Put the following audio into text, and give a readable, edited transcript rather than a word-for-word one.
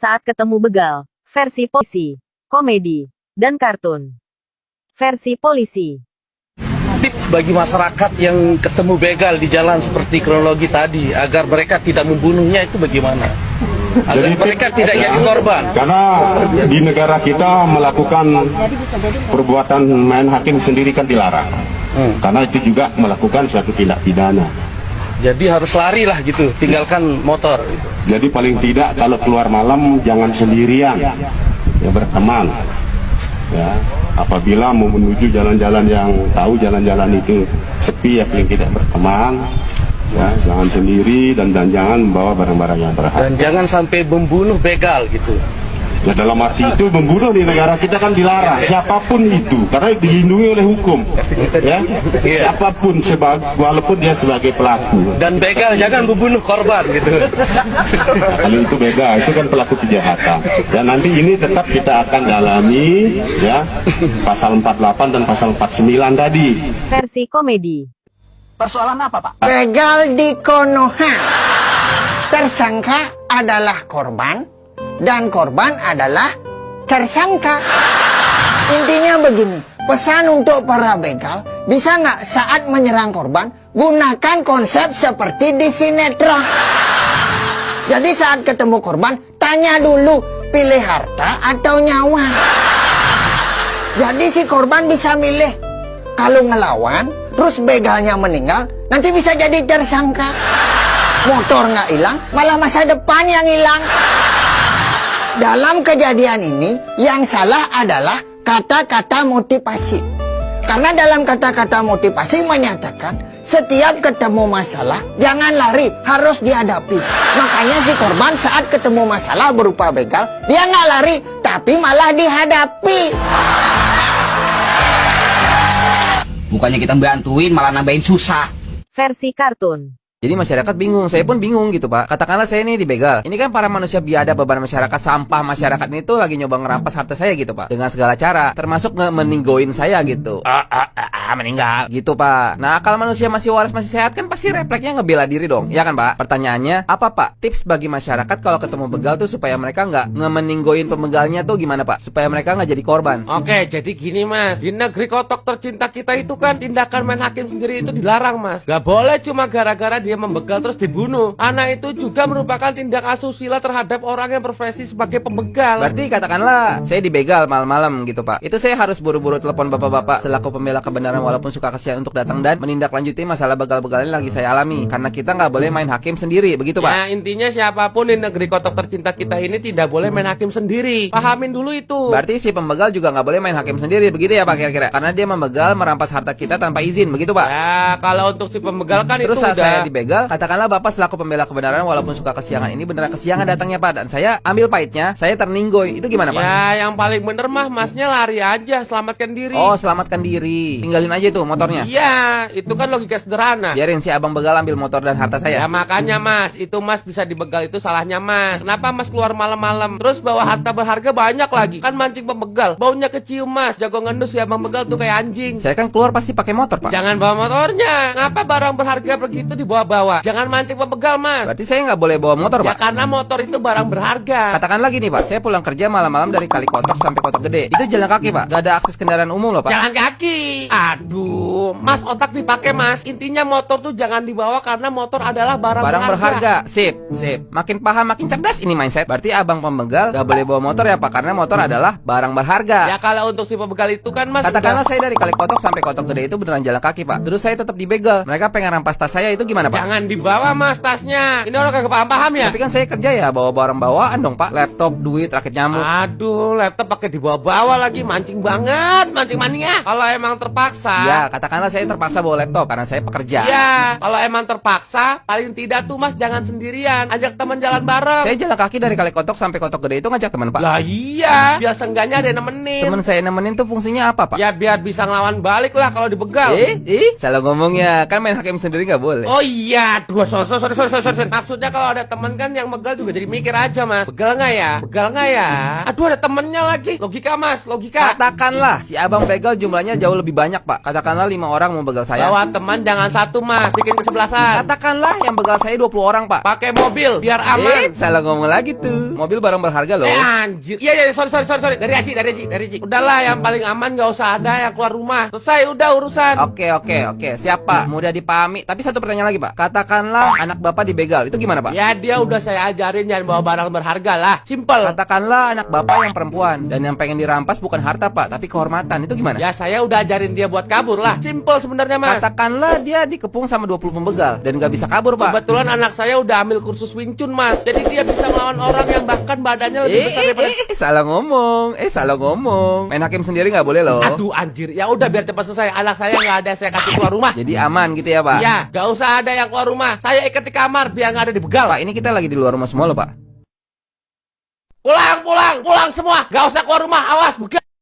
saat ketemu begal, versi polisi, komedi, dan kartun. Versi polisi. Tips bagi masyarakat yang ketemu begal di jalan seperti kronologi tadi, agar mereka tidak membunuhnya itu bagaimana? Agar mereka tidak jadi korban. Karena di negara kita melakukan perbuatan main hakim sendiri kan dilarang. Karena itu juga melakukan suatu tindak pidana. Jadi harus lari lah gitu, tinggalkan motor. Jadi paling tidak kalau keluar malam jangan sendirian, ya berteman. Ya, apabila mau menuju jalan-jalan yang tahu jalan-jalan itu sepi ya paling tidak berteman. Ya, jangan sendiri dan jangan membawa barang-barang yang berharga. Dan jangan sampai membunuh begal gitu. Ya dalam arti itu membunuh di negara kita kan dilarang, siapapun itu, karena dilindungi oleh hukum. Ya, siapapun walaupun dia sebagai pelaku. Dan begal jangan membunuh korban gitu. Kalau itu begal, itu kan pelaku kejahatan. Dan nanti ini tetap kita akan dalami, ya, pasal 48 dan pasal 49 tadi. Versi komedi. Persoalan apa, Pak? Begal di Konoha. Tersangka adalah korban dan korban adalah tersangka. Intinya begini, pesan untuk para begal, bisa nggak saat menyerang korban gunakan konsep seperti di sinetron. Jadi saat ketemu korban, tanya dulu pilih harta atau nyawa. Jadi si korban bisa milih. Kalau ngelawan, terus begalnya meninggal, nanti bisa jadi tersangka. Motor nggak hilang, malah masa depan yang hilang. Dalam kejadian ini, yang salah adalah kata-kata motivasi. Karena dalam kata-kata motivasi menyatakan, setiap ketemu masalah, jangan lari, harus dihadapi. Makanya si korban saat ketemu masalah berupa begal, dia nggak lari, tapi malah dihadapi. Bukannya kita bantuin, malah nambahin susah. Versi kartun. Jadi masyarakat bingung, saya pun bingung gitu Pak. Katakanlah saya ini dibegal. Ini kan para manusia biadab, beban masyarakat, sampah masyarakat ini tuh lagi nyoba ngerampas harta saya gitu Pak. Dengan segala cara, termasuk meninggoin saya gitu. Meninggal gitu Pak. Nah kalau manusia masih waras, masih sehat kan pasti refleksnya ngebela diri dong. Ya kan Pak? Pertanyaannya, apa Pak tips bagi masyarakat kalau ketemu begal tuh supaya mereka nggak ngemeninggoin pembegalnya tuh gimana Pak? Supaya mereka nggak jadi korban. Oke, jadi gini Mas, di negeri kotok tercinta kita itu kan tindakan main hakim sendiri itu dilarang Mas. Gak boleh cuma gara-gara dia membegal terus dibunuh. Anak itu juga merupakan tindak asusila terhadap orang yang profesi sebagai pembegal. Berarti katakanlah saya dibegal malam-malam gitu Pak. Itu saya harus buru-buru telepon bapak-bapak selaku pembela kebenaran walaupun suka kasihan untuk datang dan menindaklanjuti masalah begal-begal ini lagi saya alami. Karena kita nggak boleh main hakim sendiri, begitu Pak? Ya intinya siapapun di negeri kotok tercinta kita ini tidak boleh main hakim sendiri. Pahamin dulu itu. Berarti si pembegal juga nggak boleh main hakim sendiri, begitu ya Pak kira-kira? Karena dia membegal merampas harta kita tanpa izin, begitu Pak? Ya kalau untuk si pembegal kan terus itu saat udah. saya dibegal, katakanlah Bapak selaku pembela kebenaran walaupun suka kesiangan ini beneran kesiangan datangnya Pak, dan saya ambil pahitnya, saya terninggoy. Itu gimana Pak? Ya yang paling bener mah Masnya lari aja, selamatkan diri. Oh, selamatkan diri. Tinggalin aja tuh motornya. Iya, itu kan logika sederhana. Biarin si abang begal ambil motor dan harta saya. Ya makanya Mas, itu Mas bisa dibegal itu salahnya Mas. Kenapa Mas keluar malam-malam terus bawa harta berharga banyak lagi? Kan mancing pembegal, baunya kecium Mas. Jago ngendus ya abang begal tuh kayak anjing. Saya kan keluar pasti pakai motor Pak. Jangan bawa motornya. Ngapa barang berharga begitu dibawa-bawa? Jangan mancing pembegal Mas. Berarti saya nggak boleh bawa motor Ya Pak? karena motor itu barang berharga. Katakanlah gini Pak, saya pulang kerja malam-malam dari Kali Kotok sampai Kotok Gede. Itu jalan kaki Pak, gak ada akses kendaraan umum loh Pak. Jalan kaki. Aduh, Mas otak dipakai Mas. Intinya motor tuh jangan dibawa karena motor adalah barang berharga. Sip. Makin paham makin cerdas ini mindset. Berarti abang pembegal gak boleh bawa motor ya Pak, karena motor adalah barang berharga. Ya kalau untuk si pembegal itu kan Mas. Katakanlah saya dari Kali Kotok sampai Kotok Gede itu beneran jalan kaki Pak. Terus saya tetap dibegal. Mereka pengen rampas tas saya, itu gimana Pak? Jangan dibawa Mas tasnya. Ini orang kagak paham ya. Tapi kan saya kerja ya bawa barang bawaan dong Pak. Laptop, duit, rakit nyamuk. Aduh, laptop pakai dibawa-bawa lagi, mancing banget, mancing mania. Kalau emang terpaksa. Ya, katakanlah saya terpaksa bawa laptop karena saya pekerja. Ya, kalau emang terpaksa, paling tidak tuh Mas jangan sendirian, ajak teman jalan bareng. Saya jalan kaki dari Kali Kotok sampai Kotok Gede itu ngajak teman Pak. Lah iya, biar seenggaknya ada yang nemenin. Temen saya nemenin tuh fungsinya apa Pak? Ya biar bisa ngelawan balik lah kalau dibegal. Salah ngomongnya, kan main hakim sendiri nggak boleh. Oh iya. iya, dua sorry. Maksudnya kalau ada temen kan yang begal juga jadi mikir aja mas. Begal nggak ya? Begal nggak ya? Aduh ada temennya lagi. Logika mas, logika. Katakanlah si abang begal jumlahnya jauh lebih banyak pak. Katakanlah 5 orang mau begal saya. Bawa teman jangan satu mas, bikin kesebelasan. Katakanlah yang begal saya 20 orang pak. Pakai mobil biar aman. Salah ngomong lagi tuh. Mobil barang berharga loh. Anjir. Iya, sorry. Dari Aji. Udahlah yang paling aman nggak usah ada yang keluar rumah. Selesai udah urusan. Oke. Siap pak. Mudah dipahami. Tapi satu pertanyaan lagi pak. Katakanlah anak bapak dibegal. Itu gimana pak? Ya dia udah saya ajarin jangan bawa barang berharga lah. Simpel. Katakanlah anak bapak yang perempuan dan yang pengen dirampas bukan harta pak, tapi kehormatan. Itu gimana? Ya saya udah ajarin dia buat kabur lah. Simpel sebenarnya mas. Katakanlah dia dikepung sama 20 pembegal dan nggak bisa kabur pak. Kebetulan anak saya udah ambil kursus Wing Chun mas. Jadi dia bisa melawan orang yang bahkan badannya lebih besar daripada. Salah ngomong. Main hakim sendiri nggak boleh loh. Aduh anjir. Ya udah biar cepat selesai. Anak saya nggak ada saya kasih keluar rumah. Jadi aman gitu ya pak? Ya nggak usah ada yang keluar rumah. Saya ikat di kamar biar nggak ada dibegal. Pak, ini kita lagi di luar rumah semua loh pak. Pulang semua. Nggak usah keluar rumah. Awas begal.